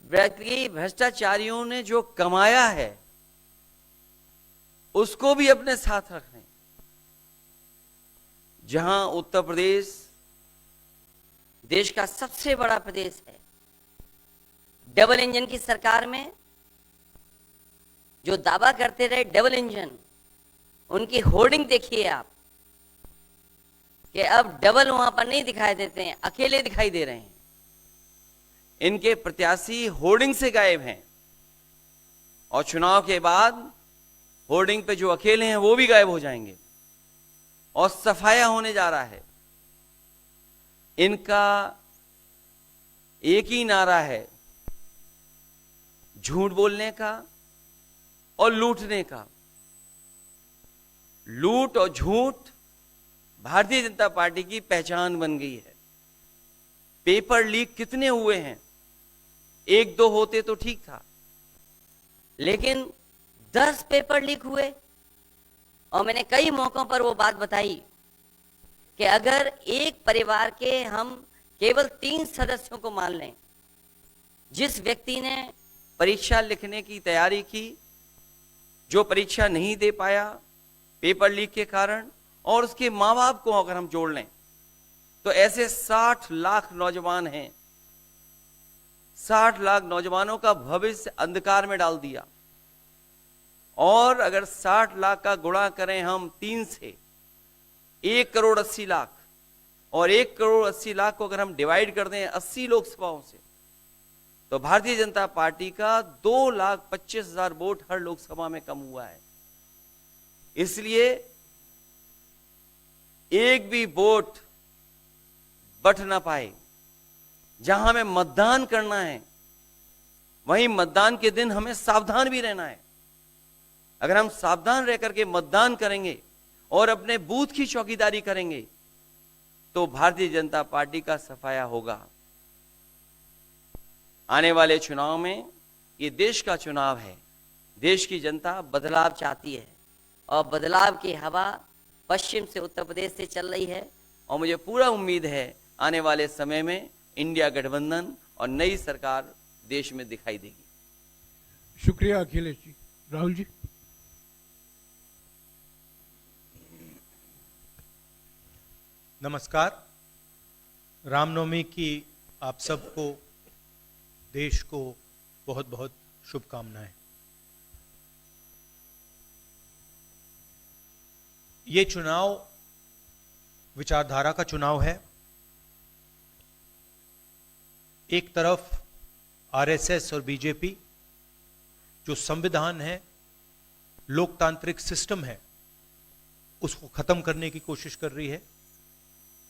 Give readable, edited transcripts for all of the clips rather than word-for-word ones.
व्यक्ति भ्रष्टाचारियों ने जो कमाया है उसको भी अपने साथ रख रहे हैं। जहां उत्तर प्रदेश देश का सबसे बड़ा प्रदेश है, डबल इंजन की सरकार में जो दावा करते रहे डबल इंजन, उनकी होर्डिंग देखिए आप कि अब डबल वहां पर नहीं दिखाई देते हैं, अकेले दिखाई दे रहे हैं। इनके प्रत्याशी होर्डिंग से गायब हैं और चुनाव के बाद होर्डिंग पे जो अकेले हैं वो भी गायब हो जाएंगे और सफाया होने जा रहा है। इनका एक ही नारा है, झूठ बोलने का और लूटने का। लूट और झूठ भारतीय जनता पार्टी की पहचान बन गई है। पेपर लीक कितने हुए हैं? एक दो होते तो ठीक था, लेकिन 10 पेपर लीक हुए। और मैंने कई मौकों पर वो बात बताई कि अगर एक परिवार के हम केवल 3 सदस्यों को मान लें, जिस व्यक्ति ने परीक्षा लिखने की तैयारी की, जो परीक्षा नहीं दे पाया पेपर लीक के कारण, और उसके माँ बाप को अगर हम जोड़ लें तो ऐसे 60 लाख नौजवान हैं। 60 लाख नौजवानों का भविष्य अंधकार में डाल दिया। और अगर 60 लाख का गुणा करें हम 3 से, 1 करोड़ 80 लाख, और 1 करोड़ 80 लाख को अगर हम डिवाइड कर दें 80 लोकसभाओं से, तो भारतीय जनता पार्टी का 2,25,000 वोट हर लोकसभा में कम हुआ है। इसलिए एक भी वोट बट ना पाए। जहां हमें मतदान करना है वहीं मतदान के दिन हमें सावधान भी रहना है। अगर हम सावधान रह करके मतदान करेंगे और अपने बूथ की चौकीदारी करेंगे तो भारतीय जनता पार्टी का सफाया होगा। आने वाले चुनाव में, ये देश का चुनाव है, देश की जनता बदलाव चाहती है और बदलाव की हवा पश्चिम से उत्तर प्रदेश से चल रही है। और मुझे पूरा उम्मीद है आने वाले समय में इंडिया गठबंधन और नई सरकार देश में दिखाई देगी। शुक्रिया अखिलेश जी। राहुल जी। नमस्कार। रामनवमी की आप सबको, देश को बहुत बहुत शुभकामनाएं। ये चुनाव विचारधारा का चुनाव है। एक तरफ आरएसएस और बीजेपी जो संविधान है, लोकतांत्रिक सिस्टम है, उसको खत्म करने की कोशिश कर रही है,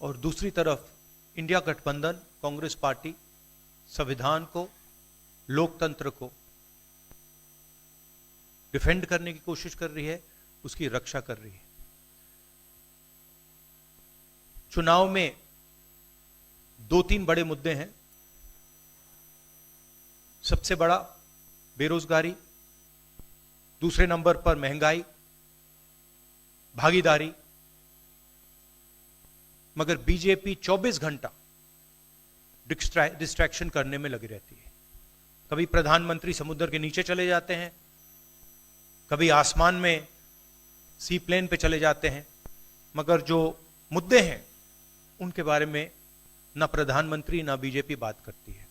और दूसरी तरफ इंडिया गठबंधन, कांग्रेस पार्टी संविधान को, लोकतंत्र को डिफेंड करने की कोशिश कर रही है, उसकी रक्षा कर रही है। चुनाव में 2-3 बड़े मुद्दे हैं। सबसे बड़ा बेरोजगारी, दूसरे नंबर पर महंगाई, भागीदारी। मगर बीजेपी 24 घंटा डिस्ट्रैक्शन करने में लगी रहती है। कभी प्रधानमंत्री समुद्र के नीचे चले जाते हैं, कभी आसमान में सी प्लेन पे चले जाते हैं, मगर जो मुद्दे हैं उनके बारे में ना प्रधानमंत्री ना बीजेपी बात करती है।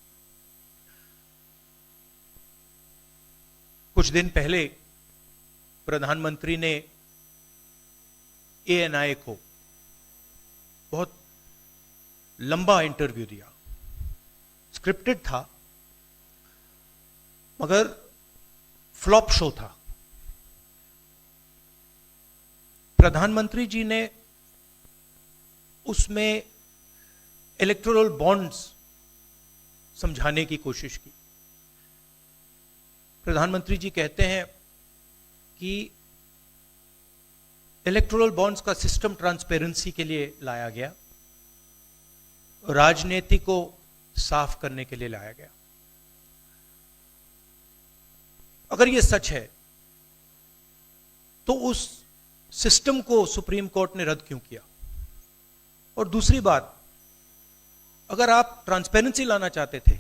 कुछ दिन पहले प्रधानमंत्री ने एएनआई को बहुत लंबा इंटरव्यू दिया। स्क्रिप्टेड था मगर फ्लॉप शो था। प्रधानमंत्री जी ने उसमें इलेक्टोरल बॉन्ड्स समझाने की कोशिश की। प्रधानमंत्री जी कहते हैं कि इलेक्टोरल बॉन्ड्स का सिस्टम ट्रांसपेरेंसी के लिए लाया गया, राजनीति को साफ करने के लिए लाया गया। अगर यह सच है तो उस सिस्टम को सुप्रीम कोर्ट ने रद्द क्यों किया? और दूसरी बात, अगर आप ट्रांसपेरेंसी लाना चाहते थे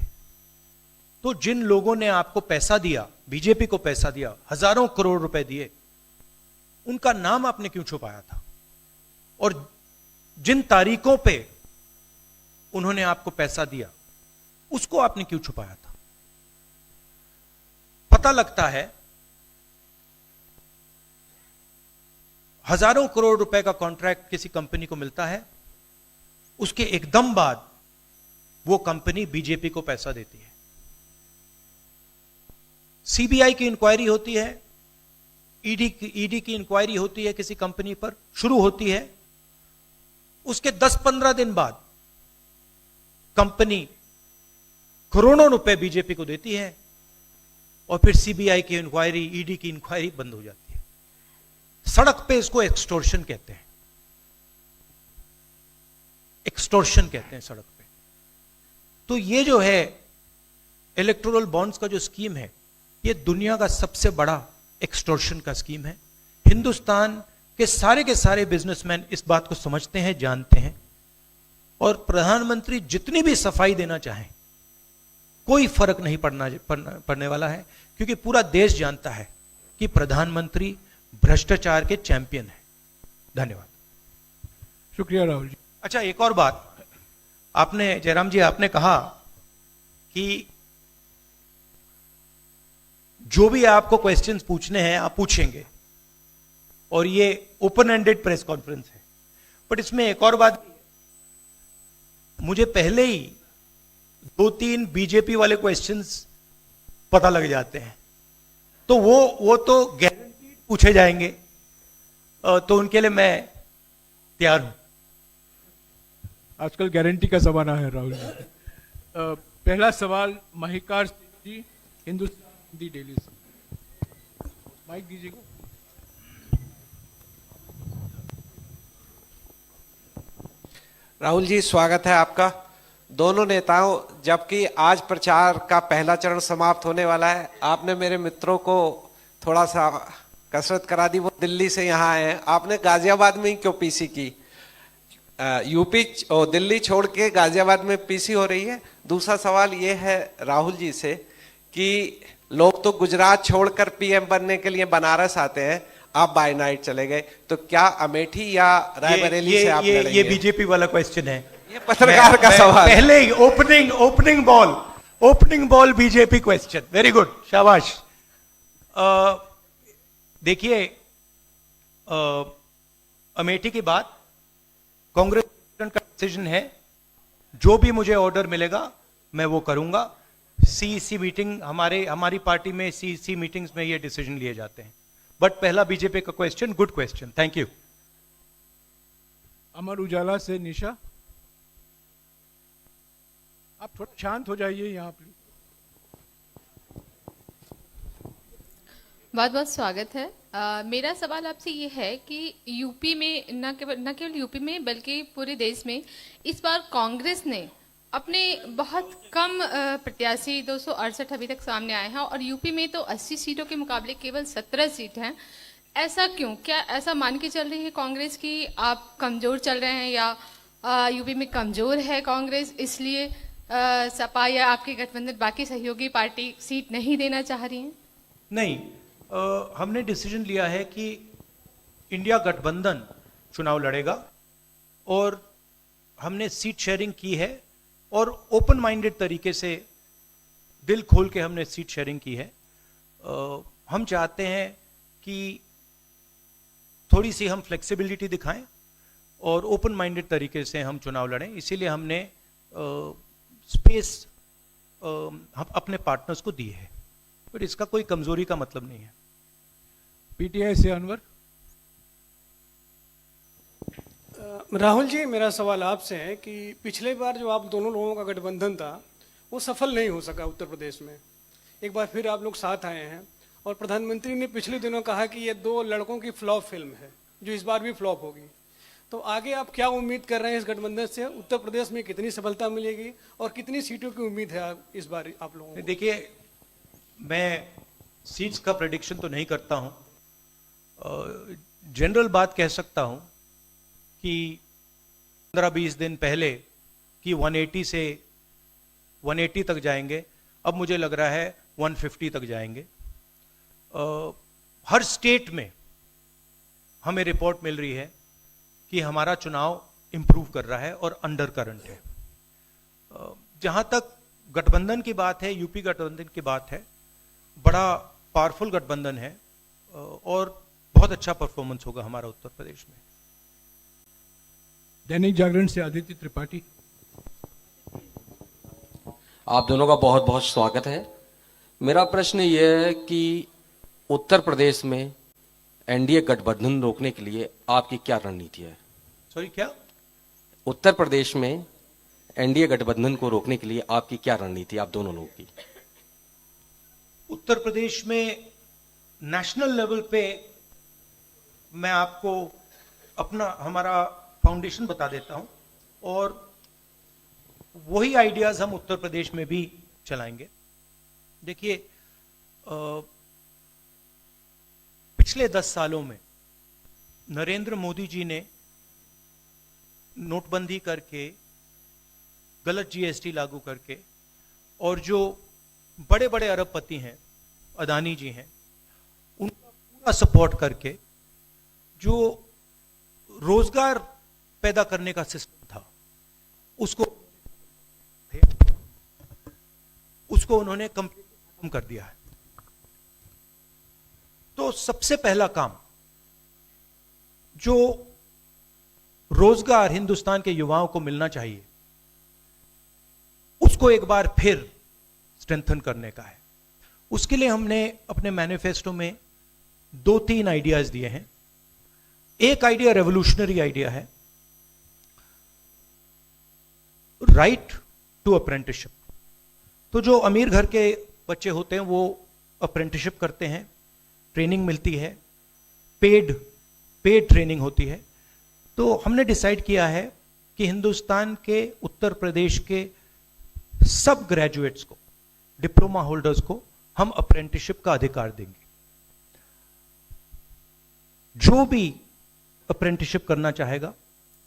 तो जिन लोगों ने आपको पैसा दिया, बीजेपी को पैसा दिया, हजारों करोड़ रुपए दिए, उनका नाम आपने क्यों छुपाया था? और जिन तारीखों पे उन्होंने आपको पैसा दिया, उसको आपने क्यों छुपाया था? पता लगता है हजारों करोड़ रुपए का कॉन्ट्रैक्ट किसी कंपनी को मिलता है, उसके एकदम बाद वो कंपनी बीजेपी को पैसा देती है। सीबीआई की इंक्वायरी होती है, ईडी की इंक्वायरी होती है किसी कंपनी पर, शुरू होती है, उसके 10-15 दिन बाद कंपनी करोड़ों रुपए बीजेपी को देती है और फिर सीबीआई की इंक्वायरी, ईडी की इंक्वायरी बंद हो जाती है। सड़क पे इसको एक्सटॉर्शन कहते हैं, एक्सटॉर्शन कहते हैं सड़क पे। तो ये जो है इलेक्टोरल बॉन्ड्स का जो स्कीम है, ये दुनिया का सबसे बड़ा एक्सटॉर्शन का स्कीम है। हिंदुस्तान के सारे बिजनेसमैन इस बात को समझते हैं, जानते हैं, और प्रधानमंत्री जितनी भी सफाई देना चाहें कोई फर्क नहीं पड़ने वाला है, क्योंकि पूरा देश जानता है कि प्रधानमंत्री भ्रष्टाचार के चैंपियन है। धन्यवाद। शुक्रिया राहुल जी। अच्छा, एक और बात, आपने जयराम जी आपने कहा कि जो भी आपको क्वेश्चंस पूछने हैं आप पूछेंगे, और ये ओपन एंडेड प्रेस कॉन्फ्रेंस है। बट इसमें एक और बात, मुझे पहले ही 2-3 बीजेपी वाले क्वेश्चंस पता लग जाते हैं, तो वो तो गारंटी पूछे जाएंगे, तो उनके लिए मैं तैयार हूं। आजकल गारंटी का जमाना है राहुल जी। पहला सवाल महिकार जी, हिंदुस्तान दी डेली से। माइक दीजिएगा। राहुल जी, स्वागत है आपका। दोनों नेताओं, जबकि आज प्रचार का पहला चरण समाप्त होने वाला है, आपने मेरे मित्रों को थोड़ा सा कसरत करा दी, वो दिल्ली से यहाँ आए हैं। आपने गाजियाबाद में ही क्यों पीसी की? यूपी और दिल्ली छोड़ के गाजियाबाद में पीसी हो रही है। दूसरा सवाल ये है राहुल जी से कि लोग तो गुजरात छोड़कर पीएम बनने के लिए बनारस आते हैं, आप बाय नाइट चले गए, तो क्या अमेठी या रायबरेली से आप लड़ेंगे? ये बीजेपी वाला क्वेश्चन है, ये पत्रकार का सवाल। पहले ही opening ball BJP question. Very good, शाबाश। देखिए, अमेठी की बात कांग्रेस का डिसीजन है, जो भी मुझे ऑर्डर मिलेगा मैं वो करूंगा। सीईसी मीटिंग, हमारी पार्टी में सीईसी मीटिंग्स में ये डिसीजन लिए जाते हैं। बट पहला बीजेपी का question, good question, thank you. Amar Ujala से निशा, आप थोड़ा शांत हो जाइए यहाँ प्लीज। बहुत बहुत स्वागत है। मेरा सवाल आपसे ये है कि यूपी में न केवल यूपी में बल्कि पूरे देश में इस बार कांग्रेस ने अपने बहुत कम प्रत्याशी 268 अभी तक सामने आए हैं, और यूपी में तो 80 सीटों के मुकाबले केवल 17 सीट हैं। ऐसा क्यों? क्या ऐसा मान के चल रही है कांग्रेस कि आप कमजोर चल रहे हैं, या यूपी में कमजोर है कांग्रेस इसलिए सपा या आपके गठबंधन बाकी सहयोगी पार्टी सीट नहीं देना चाह रही है? नहीं, हमने डिसीजन लिया है कि इंडिया गठबंधन चुनाव लड़ेगा, और हमने सीट शेयरिंग की है, और ओपन माइंडेड तरीके से दिल खोल के हमने सीट शेयरिंग की है। हम चाहते हैं कि थोड़ी सी हम फ्लेक्सिबिलिटी दिखाएं और ओपन माइंडेड तरीके से हम चुनाव लड़ें, इसीलिए हमने स्पेस अपने पार्टनर्स को दी है, पर इसका कोई कमजोरी का मतलब नहीं है। पीटीआई से अनवर। राहुल जी, मेरा सवाल आपसे है कि पिछले बार जो आप दोनों लोगों का गठबंधन था वो सफल नहीं हो सका उत्तर प्रदेश में। एक बार फिर आप लोग साथ आए हैं, और प्रधानमंत्री ने पिछले दिनों कहा कि ये 2 लड़कों की फ्लॉप फिल्म है जो इस बार भी फ्लॉप होगी। तो आगे आप क्या उम्मीद कर रहे हैं इस गठबंधन से? उत्तर प्रदेश में कितनी सफलता मिलेगी और कितनी सीटों की उम्मीद है इस बार आप लोगों को? देखिए, मैं सीट्स का प्रेडिक्शन तो नहीं करता हूं, जनरल बात कह सकता हूं कि 15-20 दिन पहले कि 180 तक जाएंगे, अब मुझे लग रहा है 150 तक जाएंगे। हर स्टेट में हमें रिपोर्ट मिल रही है कि हमारा चुनाव इंप्रूव कर रहा है और अंडर करंट है। जहां तक गठबंधन की बात है, यूपी गठबंधन की बात है, बड़ा पावरफुल गठबंधन है और बहुत अच्छा परफॉर्मेंस होगा हमारा उत्तर प्रदेश में। दैनिक जागरण से आदित्य त्रिपाठी। आप दोनों का बहुत बहुत स्वागत है। मेरा प्रश्न यह है कि उत्तर प्रदेश में एनडीए गठबंधन रोकने के लिए आपकी क्या रणनीति है? सॉरी, क्या? उत्तर प्रदेश में एनडीए गठबंधन को रोकने के लिए आपकी क्या रणनीति, आप दोनों लोगों की? उत्तर प्रदेश में नेशनल लेवल पे मैं आपको हमारा फाउंडेशन बता देता हूं और वही आइडियाज हम उत्तर प्रदेश में भी चलाएंगे। देखिए, पिछले 10 सालों में नरेंद्र मोदी जी ने नोटबंदी करके, गलत जीएसटी लागू करके, और जो बड़े बड़े अरबपति हैं, अदानी जी हैं, उनका पूरा सपोर्ट करके जो रोजगार पैदा करने का सिस्टम था उसको उन्होंने कंप्लीट खत्म कर दिया है। तो सबसे पहला काम, जो रोजगार हिंदुस्तान के युवाओं को मिलना चाहिए, उसको एक बार फिर स्ट्रेंथन करने का है। उसके लिए हमने अपने मैनिफेस्टो में 2-3 आइडियाज दिए हैं। एक आइडिया रेवोल्यूशनरी आइडिया है, राइट टू अप्रेंटिसशिप। तो जो अमीर घर के बच्चे होते हैं वो अप्रेंटिसशिप करते हैं, ट्रेनिंग मिलती है, पेड ट्रेनिंग होती है। तो हमने डिसाइड किया है कि हिंदुस्तान के उत्तर प्रदेश के सब ग्रेजुएट्स को, डिप्लोमा होल्डर्स को हम अप्रेंटिसशिप का अधिकार देंगे। जो भी अप्रेंटिसशिप करना चाहेगा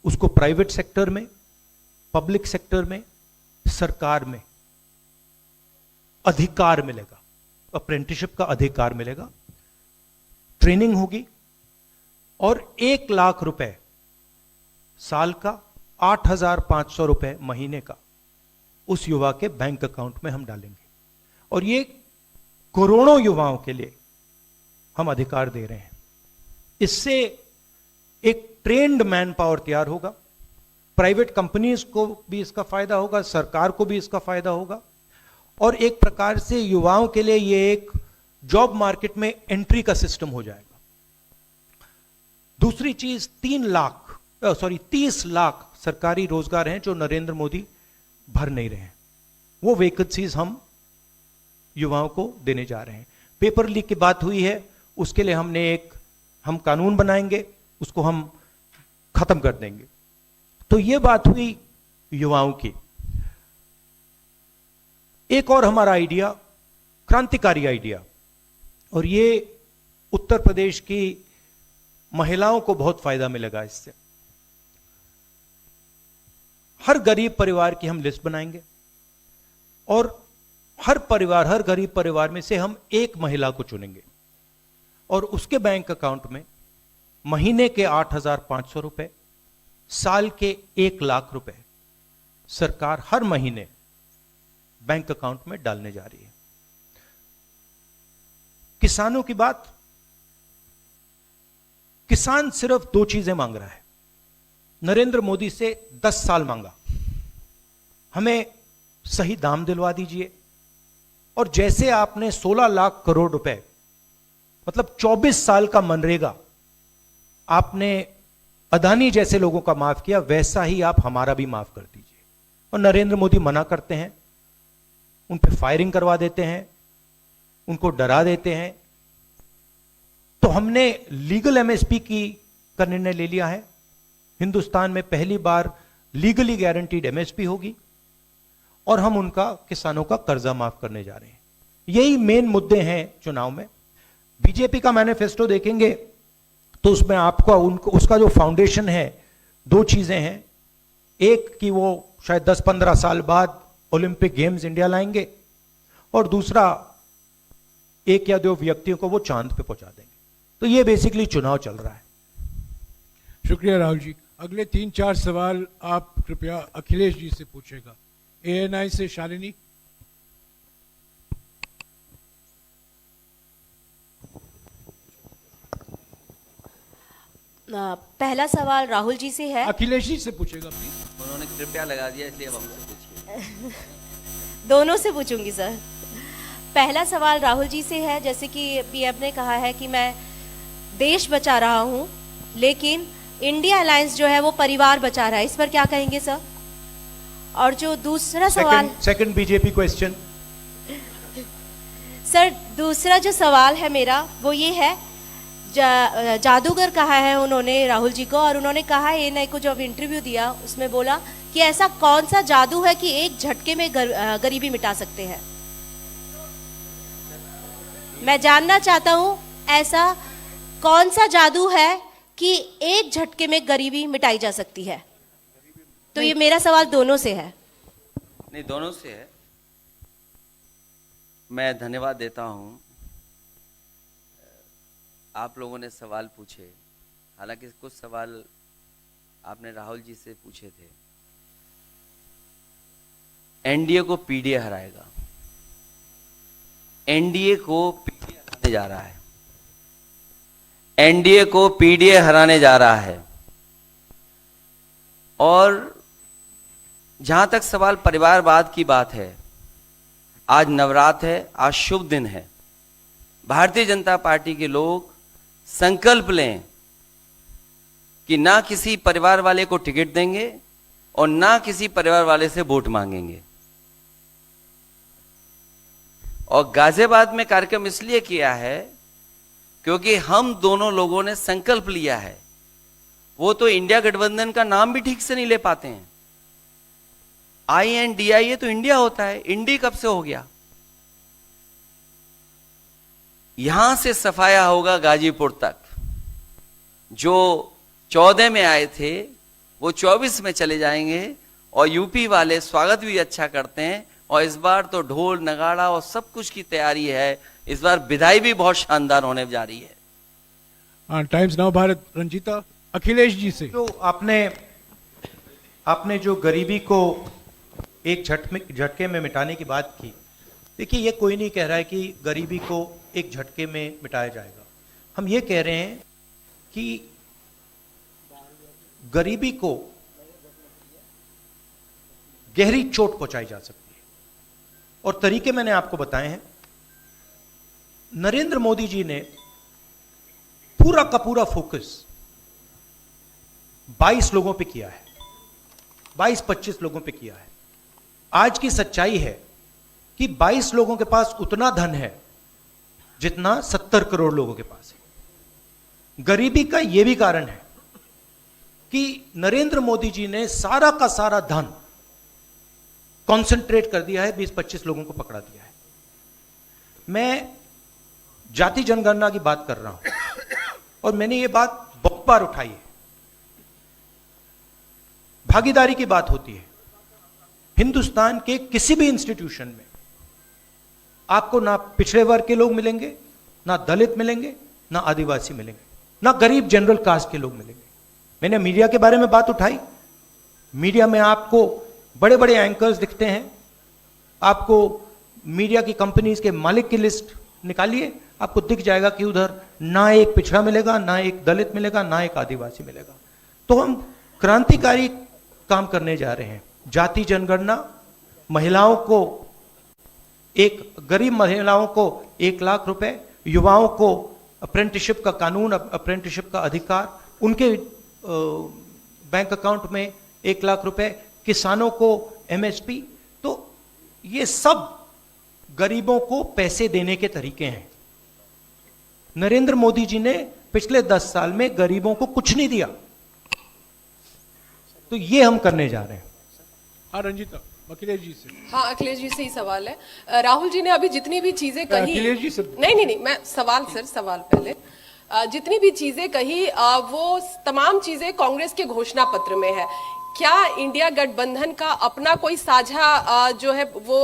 उसको प्राइवेट सेक्टर में, पब्लिक सेक्टर में, सरकार में अधिकार मिलेगा, अप्रेंटिसशिप का अधिकार मिलेगा। ट्रेनिंग होगी और 1 लाख रुपए साल का, 8,500 रुपए महीने का उस युवा के बैंक अकाउंट में हम डालेंगे। और ये करोड़ों युवाओं के लिए हम अधिकार दे रहे हैं। इससे एक ट्रेन्ड मैन पावर तैयार होगा, प्राइवेट कंपनीज को भी इसका फायदा होगा, सरकार को भी इसका फायदा होगा, और एक प्रकार से युवाओं के लिए ये एक जॉब मार्केट में एंट्री का सिस्टम हो जाएगा। दूसरी चीज, 30 लाख सरकारी रोजगार हैं जो नरेंद्र मोदी भर नहीं रहे हैं, वो वैकेंसीज हम युवाओं को देने जा रहे हैं। पेपर लीक की बात हुई है, उसके लिए हम कानून बनाएंगे, उसको हम खत्म कर देंगे। तो ये बात हुई युवाओं की। एक और हमारा आइडिया, क्रांतिकारी आइडिया, और ये उत्तर प्रदेश की महिलाओं को बहुत फायदा मिलेगा इससे। हर गरीब परिवार की हम लिस्ट बनाएंगे और हर गरीब परिवार में से हम एक महिला को चुनेंगे और उसके बैंक अकाउंट में महीने के 8,500 रुपए, साल के 1 लाख रुपए सरकार हर महीने बैंक अकाउंट में डालने जा रही है। किसानों की बात, किसान सिर्फ 2 चीजें मांग रहा है। नरेंद्र मोदी से 10 साल मांगा, हमें सही दाम दिलवा दीजिए, और जैसे आपने 16 लाख करोड़ रुपए, मतलब 24 साल का मनरेगा आपने अदानी जैसे लोगों का माफ किया, वैसा ही आप हमारा भी माफ कर दीजिए। और नरेंद्र मोदी मना करते हैं, उन पे फायरिंग करवा देते हैं, उनको डरा देते हैं। तो हमने लीगल एमएसपी का निर्णय ले लिया है। हिंदुस्तान में पहली बार लीगली गारंटीड एमएसपी होगी और हम उनका, किसानों का कर्जा माफ करने जा रहे हैं। यही मेन मुद्दे हैं चुनाव में। बीजेपी का मैनिफेस्टो देखेंगे तो उसमें आपको उसका जो फाउंडेशन है, 2 चीजें हैं। एक कि वो शायद 10-15 साल बाद ओलंपिक गेम्स इंडिया लाएंगे, और दूसरा एक या दो व्यक्तियों को वो चांद पे पहुंचा देंगे। तो ये बेसिकली चुनाव चल रहा है। शुक्रिया राहुल जी। अगले 3-4 सवाल आप कृपया अखिलेश जी से पूछेगा। ANI से शालिनी। पहला सवाल राहुल जी से है। अखिलेश जी से पूछेगा प्लीज। उन्होंने कृपया लगा दिया, इसलिए अब हमसे पूछिए। दोनों से पूछूंगी सर। पहला सवाल राहुल जी से है, जैसे कि पीएम ने कहा है कि मैं देश बचा रहा हूं, लेकिन इंडिया अलायंस जो है वो परिवार बचा रहा है, इस पर क्या कहेंगे सर? और जो दूसरा सवाल सेकंड बीजेपी क्वेश्चन। सर, दूसरा जो सवाल है मेरा वो ये है, जादूगर कहा है उन्होंने राहुल जी को, और उन्होंने कहा एएनआई को जब इंटरव्यू दिया उसमें बोला कि ऐसा कौन सा जादू है कि एक झटके में गरीबी मिटा सकते हैं। मैं जानना चाहता हूं ऐसा कौन सा जादू है कि एक झटके में गरीबी मिटाई जा सकती है। तो ये मेरा सवाल दोनों से है। नहीं, दोनों से है। मैं धन्यवाद देता हूं, आप लोगों ने सवाल पूछे। हालांकि कुछ सवाल आपने राहुल जी से पूछे थे। एनडीए को पीडीए हराएगा, एनडीए को पीडीए हराने जा रहा है, एनडीए को पीडीए हराने जा रहा है। और जहां तक सवाल परिवारवाद की बात है, आज नवरात्र है, आज शुभ दिन है। भारतीय जनता पार्टी के लोग संकल्प लें कि ना किसी परिवार वाले को टिकट देंगे और ना किसी परिवार वाले से वोट मांगेंगे। और गाजियाबाद में कार्यक्रम इसलिए किया है क्योंकि हम दोनों लोगों ने संकल्प लिया है। वो तो इंडिया गठबंधन का नाम भी ठीक से नहीं ले पाते हैं। INDIA तो इंडिया होता है, इंडी कब से हो गया? यहां से सफाया होगा गाजीपुर तक। जो 14 में आए थे वो 24 में चले जाएंगे। और यूपी वाले स्वागत भी अच्छा करते हैं। और इस बार तो ढोल नगाड़ा और सब कुछ की तैयारी है। इस बार विदाई भी बहुत शानदार होने जा रही है। हाँ, टाइम्स नाउ भारत, रंजीता। अखिलेश जी से। तो आपने जो गरीबी को एक झटके में मिटाने की बात की, देखिए ये कोई नहीं कह रहा है कि गरीबी को एक झटके में मिटाया जाएगा। हम ये कह रहे हैं कि गरीबी को गहरी चोट पहुंचाई जा सकती है। और तरीके मैंने आपको बताए हैं। नरेंद्र मोदी जी ने पूरा का पूरा फोकस 22 लोगों पे किया है, 22-25 लोगों पे किया है। आज की सच्चाई है कि 22 लोगों के पास उतना धन है जितना 70 करोड़ लोगों के पास है। गरीबी का यह भी कारण है कि नरेंद्र मोदी जी ने सारा का सारा धन कॉन्सेंट्रेट कर दिया है, 20-25 लोगों को पकड़ा दिया है। मैं जाति जनगणना की बात कर रहा हूं और मैंने ये बात बहुत बार उठाई है। भागीदारी की बात होती है। हिंदुस्तान के किसी भी इंस्टीट्यूशन में आपको ना पिछड़े वर्ग के लोग मिलेंगे, ना दलित मिलेंगे, ना आदिवासी मिलेंगे, ना गरीब जनरल कास्ट के लोग मिलेंगे। मैंने मीडिया के बारे में बात उठाई। मीडिया में आपको बड़े बड़े एंकर्स दिखते हैं। आपको मीडिया की कंपनीज के मालिक की लिस्ट निकालिए, आपको दिख जाएगा कि उधर ना एक पिछड़ा मिलेगा, ना एक दलित मिलेगा, ना एक आदिवासी मिलेगा। तो हम क्रांतिकारी काम करने जा रहे हैं। जाति जनगणना, महिलाओं को गरीब महिलाओं को 1 लाख रुपए, युवाओं को अप्रेंटिसशिप का कानून, अप्रेंटिसशिप का अधिकार, उनके बैंक अकाउंट में 1 लाख रुपए, किसानों को MSP। तो ये सब गरीबों को पैसे देने के तरीके हैं। नरेंद्र मोदी जी ने पिछले 10 साल में गरीबों को कुछ नहीं दिया। तो ये हम करने जा रहे हैं। हाँ रंजीता, अखिलेश जी से। हाँ, अखिलेश जी से ही सवाल है। राहुल जी ने अभी जितनी भी चीजें कही, अखिलेश जी से। नहीं, मैं सवाल पहले। जितनी भी चीजें कही वो तमाम चीजें कांग्रेस के घोषणा पत्र में है। क्या इंडिया गठबंधन का अपना कोई साझा जो है वो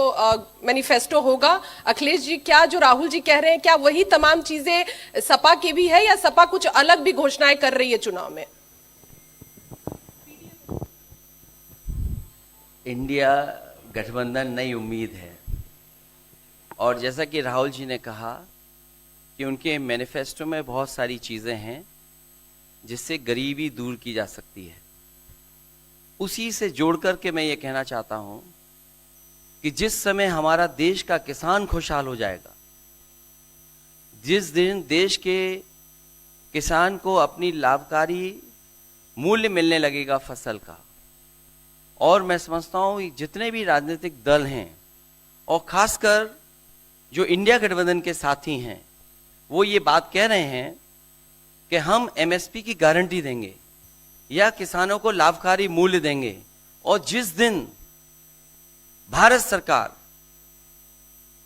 मैनिफेस्टो होगा? अखिलेश जी, क्या जो राहुल जी कह रहे हैं क्या वही तमाम चीजें सपा की भी है, या सपा कुछ अलग भी घोषणाएं कर रही है चुनाव में? इंडिया गठबंधन नई उम्मीद है, और जैसा कि राहुल जी ने कहा कि उनके मैनिफेस्टो में बहुत सारी चीजें हैं जिससे गरीबी दूर की जा सकती है। उसी से जोड़ करके मैं ये कहना चाहता हूं कि जिस समय हमारा देश का किसान खुशहाल हो जाएगा, जिस दिन देश के किसान को अपनी लाभकारी मूल्य मिलने लगेगा फसल का, और मैं समझता हूं जितने भी राजनीतिक दल हैं और खासकर जो इंडिया गठबंधन के साथी हैं, वो ये बात कह रहे हैं कि हम एमएसपी की गारंटी देंगे या किसानों को लाभकारी मूल्य देंगे, और जिस दिन भारत सरकार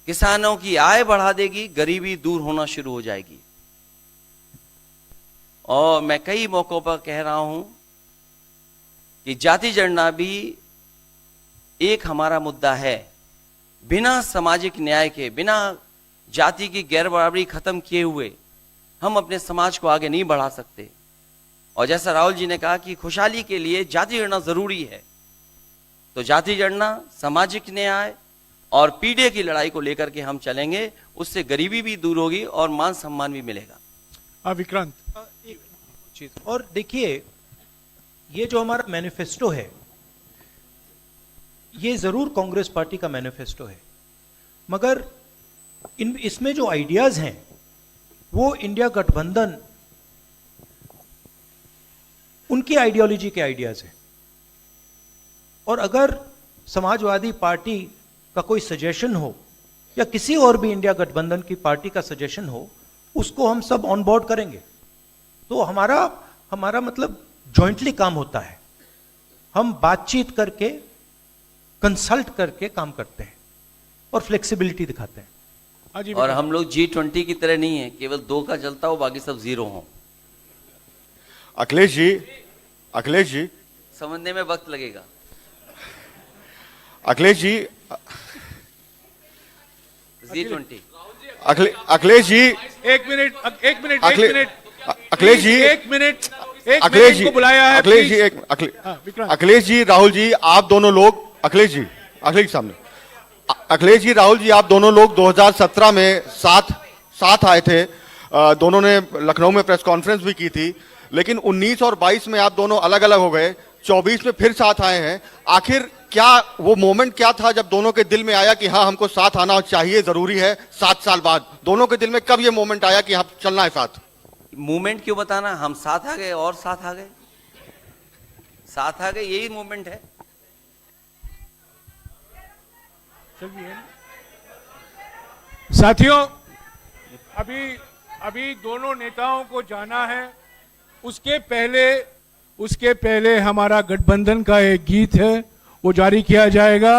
किसानों की आय बढ़ा देगी, गरीबी दूर होना शुरू हो जाएगी। और मैं कई मौकों पर कह रहा हूं कि जाति जनगणना भी एक हमारा मुद्दा है। बिना सामाजिक न्याय के, बिना जाति की गैर बराबरी खत्म किए हुए हम अपने समाज को आगे नहीं बढ़ा सकते। और जैसा राहुल जी ने कहा कि खुशहाली के लिए जाति गणना जरूरी है, तो जाति गणना, सामाजिक न्याय और पीढ़ी की लड़ाई को लेकर के हम चलेंगे, उससे गरीबी भी दूर होगी और मान सम्मान भी मिलेगा। विक्रांत, और देखिए, ये जो हमारा मैनिफेस्टो है, ये जरूर कांग्रेस पार्टी का मैनिफेस्टो है, मगर इसमें जो आइडियाज हैं वो इंडिया गठबंधन उनकी आइडियोलॉजी के आइडियाज हैं। और अगर समाजवादी पार्टी का कोई सजेशन हो या किसी और भी इंडिया गठबंधन की पार्टी का सजेशन हो, उसको हम सब ऑन बोर्ड करेंगे। तो हमारा मतलब जॉइंटली काम होता है, हम बातचीत करके, कंसल्ट करके काम करते हैं और फ्लेक्सिबिलिटी दिखाते हैं। और हम लोग G20 की तरह नहीं है, केवल 2 का चलता हो, बाकी सब 0 हो। अखिलेश जी समझने में वक्त लगेगा। अखिलेश जी G20। अखिलेश जी एक मिनट अखिलेश जी अखिलेश जी को बुलाया है। अखिलेश जी, राहुल जी, आप दोनों लोग, अखिलेश जी सामने, अखिलेश जी, राहुल जी, आप दोनों लोग 2017 में साथ आए थे, दोनों ने लखनऊ में प्रेस कॉन्फ्रेंस भी की थी, लेकिन 19 और 22 में आप दोनों अलग अलग हो गए, 24 में फिर साथ आए हैं। आखिर क्या वो मोमेंट क्या था जब दोनों के दिल में आया कि हाँ, हमको साथ आना चाहिए, जरूरी है? 7 साल बाद दोनों के दिल में कब ये मोमेंट आया कि हाँ, चलना है साथ? मूवमेंट क्यों बताना, हम साथ आ गए और साथ आ गए, यही मूवमेंट है। साथियों, अभी दोनों नेताओं को जाना है। उसके पहले हमारा गठबंधन का एक गीत है, वो जारी किया जाएगा,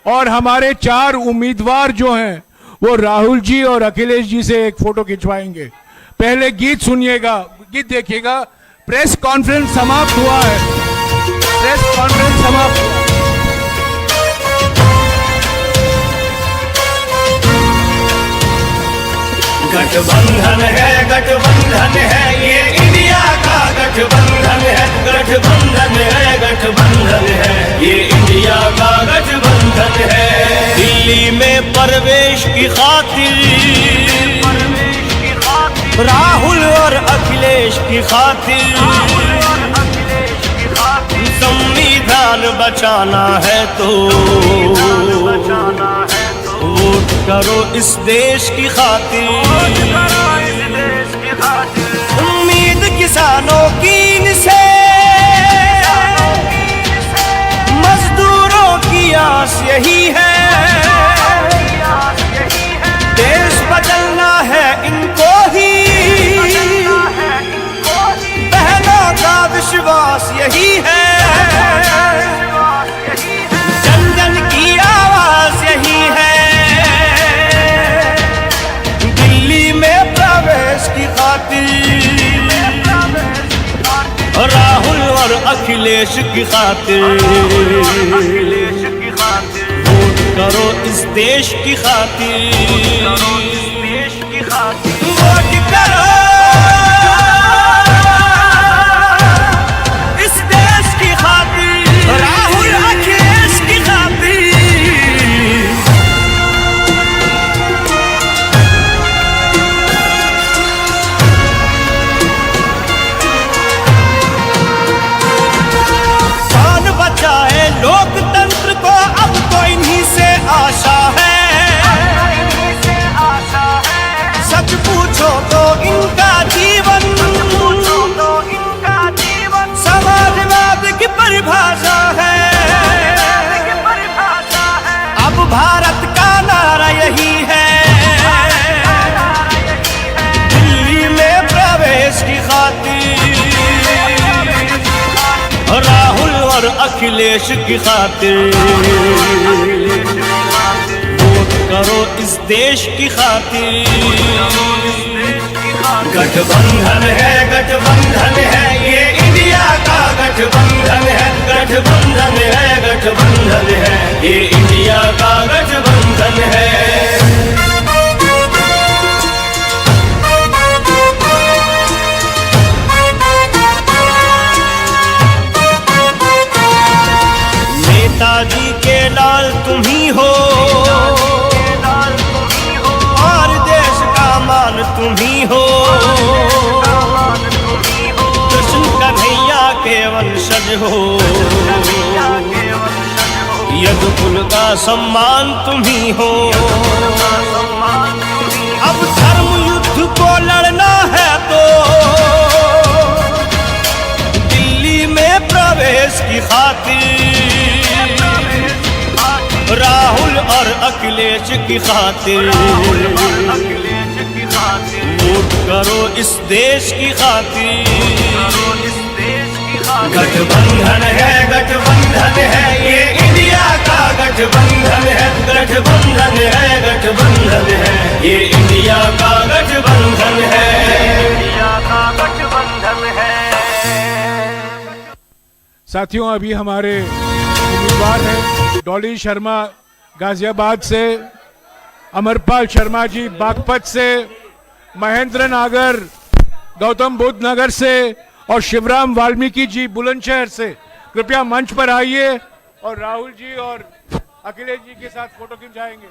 और हमारे 4 उम्मीदवार जो हैं वो राहुल जी और अखिलेश जी से एक फोटो खिंचवाएंगे। पहले गीत सुनिएगा, गीत देखिएगा। प्रेस कॉन्फ्रेंस समाप्त हुआ है, प्रेस कॉन्फ्रेंस समाप्त हुआ। गठबंधन है ये इंडिया का गठबंधन है, गठबंधन है ये इंडिया का गठबंधन है। दिल्ली में प्रवेश की खातिर राहुल और अखिलेश की खातिर संविधान बचाना है तो वोट करो इस देश की खातिर। उम्मीद किसानों की इनसे, मजदूरों की आस यही है, देश बदलना है इनको ही, बहनों का विश्वास यही है, जन जन की आवाज यही है। दिल्ली में प्रवेश की खातिर राहुल और अखिलेश अखिलेश की खातिर, वोट करो इस देश की खातिर, वोट करो इस देश की खातिर, राहुल अखिलेश की खातिर। जान बचाए लोकतंत्र को, अब तो इन्हीं से आशा है। सच पूछो तो इनका जीवन, समाजवाद की परिभाषा है। अब भारत का नारा यही है, दिल्ली में प्रवेश की खातिर, राहुल और अखिलेश की खातिर, वोट करो इस देश की खातिर। गठबंधन है, गठबंधन है, ये इंडिया का गठबंधन है, गठबंधन है, गठबंधन है, ये इंडिया का गठबंधन है। नेताजी के लाल तुम ही हो, और देश का मान तुम ही हो, कृष्ण कन्हैया के वंशज हो, यदुकुल का सम्मान तुम ही हो। अब धर्म युद्ध को लड़ना है तो दिल्ली में प्रवेश की खातिर, राहुल और अखिलेश की खातिर, वोट करो इस देश की खातिर। गठबंधन है, गठबंधन है, ये इंडिया का गठबंधन है, गठबंधन है, गठबंधन है, ये इंडिया का गठबंधन है, इंडिया का गठबंधन है। साथियों, अभी हमारे उम्मीदवार हैं डॉली शर्मा गाजियाबाद से, अमरपाल शर्मा जी बागपत से, महेंद्र नागर गौतम बुद्ध नगर से और शिवराम वाल्मीकि जी बुलंदशहर से। कृपया मंच पर आइए और राहुल जी और अखिलेश जी के साथ फोटो खिंचाएंगे।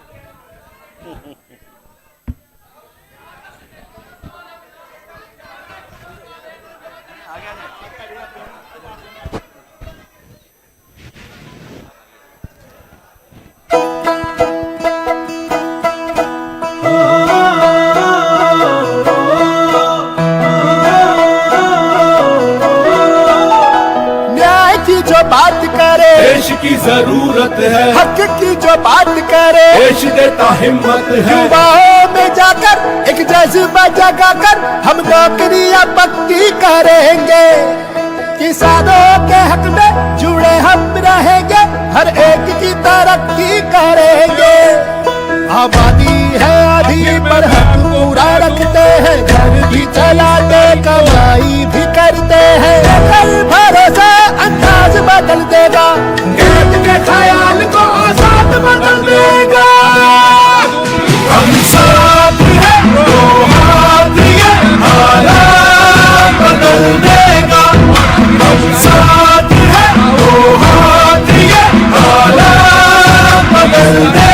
बात करे देश की जरूरत है, हक की जो बात करे देश देता हिम्मत है। युवाओं में जाकर एक जज्बा जगाकर हम नौकरियां पक्की करेंगे, किसानों के हक में जुड़े हम रहेंगे, हर एक की तरक्की करेंगे। आबादी है आधी पर हक पूरा रखते हैं, घर भी चलाते कमाई भी करते हैं। कल भरोसा अंदाज बदल देगा, देश के ख्याल को आजाद बदल देगा। हम साथ हैं तो हाथ ये हालात बदल देगा, हम साथ हैं तो हाथ ये हालात बदल देगा।